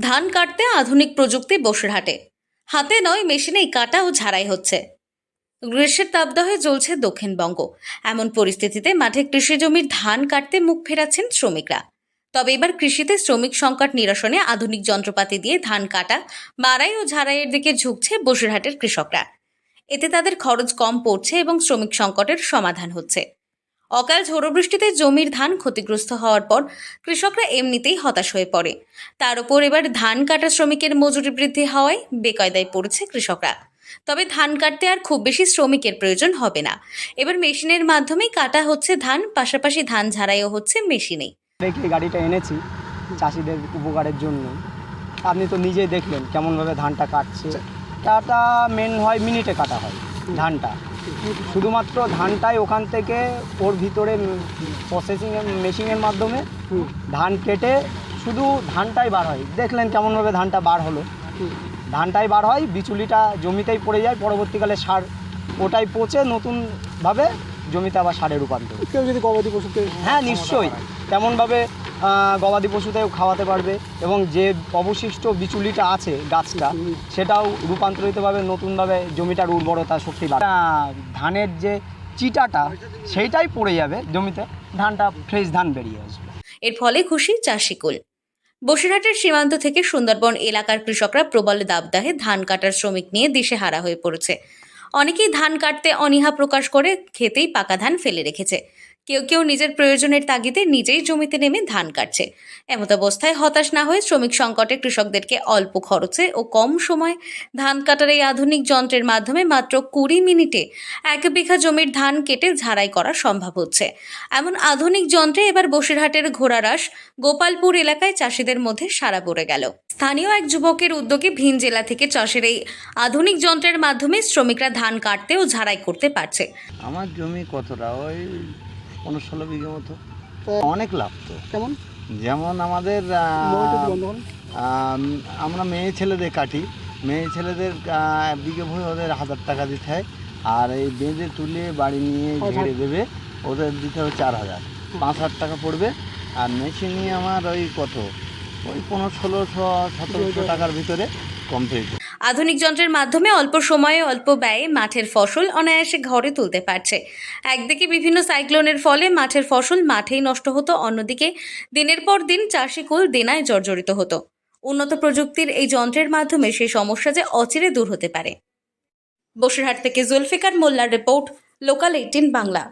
ধান কাটতে আধুনিক প্রযুক্তি বসিরহাটে। হাতে নয়, মেশিনেই কাটা ও ঝাড়াই হচ্ছে। গ্রীষ্মের তাপদাহে জ্বলছে দক্ষিণবঙ্গ। এমন পরিস্থিতিতে মাঠে কৃষি জমির ধান কাটতে মুখ ফেরাচ্ছেন শ্রমিকরা। তবে এবার কৃষিতে শ্রমিক সংকট নিরসনে আধুনিক যন্ত্রপাতি দিয়ে ধান কাটা, মাড়াই ও ঝাড়াইয়ের দিকে ঝুঁকছে বসিরহাটের কৃষকরা। এতে তাদের খরচ কম পড়ছে এবং শ্রমিক সংকটের সমাধান হচ্ছে। অকাল ঝোড়ো বৃষ্টিতে জমির ধান ক্ষতিগ্রস্ত হওয়ার পর কৃষকরা এমনিতেই হতাশ হয়ে পড়ে। তার উপর এবার ধান কাটা শ্রমিকের মজুরি বৃদ্ধি হওয়ায় বেকায়দায় পড়েছে কৃষকরা। তবে ধান কাটতে আর খুব বেশি শ্রমিকের প্রয়োজন হবে না। এবার মেশিনের মাধ্যমেই কাটা হচ্ছে ধান, পাশাপাশি ধান ঝাড়াইও হচ্ছে মেশিনেই। এই গাড়িটা এনেছি চাষিদের উপকারের জন্য। আপনি তো নিজেই দেখলেন কেমনভাবে ধানটা কাটছে। কাটা মেন হয় মিনিটে কাটা হয় ধানটা, শুধুমাত্র ধানটাই ওখান থেকে ওর ভিতরে প্রসেসিং মেশিনের মাধ্যমে ধান কেটে শুধু ধানটাই বার হয়। দেখলেন কেমনভাবে ধানটা বার হলো। ধানটাই বার হয়, বিচুলিটা জমিতেই পড়ে যায়, পরবর্তীকালে সার ওটাই পচে নতুনভাবে জমিতে আবার সারে রূপান্তর। কেউ যদি গবাদি পশুকে, হ্যাঁ নিশ্চয়ই তেমনভাবে গবাদি পশুতেও খাওয়াতে পারবে এবং যে অবশিষ্ট বিচুলিটা আছে গাছটা সেটাও রূপান্তরিতভাবে নতুনভাবে জমিটার উর্বরতা শক্তি বাড়বে। ধানের যে চিটাটা সেইটাই পড়ে যাবে জমিতে, ধানটা ফ্রেশ ধান বেরিয়ে আসবে। এর ফলে খুশি চাষিকুল। বসিরহাটের সীমান্ত থেকে সুন্দরবন এলাকার কৃষকরা প্রবল দাবদাহে ধান কাটার শ্রমিক নিয়ে দিশেহারা হয়ে পড়েছে। অনেকেই ধান কাটতে অনীহা প্রকাশ করে খেতেই পাকা ধান ফেলে রেখেছে। কেউ কেউ নিজের প্রয়োজনের তাগিদে নিজেই জমিতে নেমে ধান কাটছে। এমত অবস্থায় হতাশ না হয়ে শ্রমিক সংকটে কৃষকদেরকে অল্প খরচে ও কম সময়ে ধান কাটার এই আধুনিক যন্ত্রের মাধ্যমে মাত্র 20 মিনিটে 1 বিঘা জমির ধান কেটে ঝাড়াই করা সম্ভব হচ্ছে। এমন আধুনিক যন্ত্রে এবার বসিরহাটের ঘোড়ারাস গোপালপুর এলাকায় চাষিদের মধ্যে সাড়া পড়ে গেল। স্থানীয় এক যুবকের উদ্যোগে ভিন জেলা থেকে চাষের এই আধুনিক যন্ত্রের মাধ্যমে শ্রমিকরা ধান কাটতে ও ঝাড়াই করতে পারছে। আমার জমি কতটা, ওই 15-16 বিঘে মতো। অনেক লাভ তো। কেমন? যেমন আমাদের আমরা মেয়ে ছেলেদের কাটি, মেয়ে ছেলেদের বিঘে ভূমি ওদের 1000 টাকা দিতে হয়, আর এই বেঁধে তুলে বাড়ি নিয়ে ঝেড়ে দেবে ওদের দিতে হবে 4000, 5000 টাকা পড়বে। আর মেশিন নিয়ে আমার ওই 1500-1600-1700 টাকার ভিতরে কমপ্লিট। আধুনিক যন্ত্রের মাধ্যমে অল্প সময়ে অল্প ব্যয়ে মাঠের ফসল অনায়াসে ঘরে তুলতে পারছে। একদিকে বিভিন্ন সাইক্লোনের ফলে মাঠের ফসল মাঠেই নষ্ট হতো, অন্যদিকে দিনের পর দিন চাষিকুল দেনায় জর্জরিত হতো। উন্নত প্রযুক্তির এই যন্ত্রের মাধ্যমে সেই সমস্যা যে অচিরে দূর হতে পারে। বসিরহাট থেকে জুলফিকার মোল্লার রিপোর্ট, লোকাল 18 বাংলা।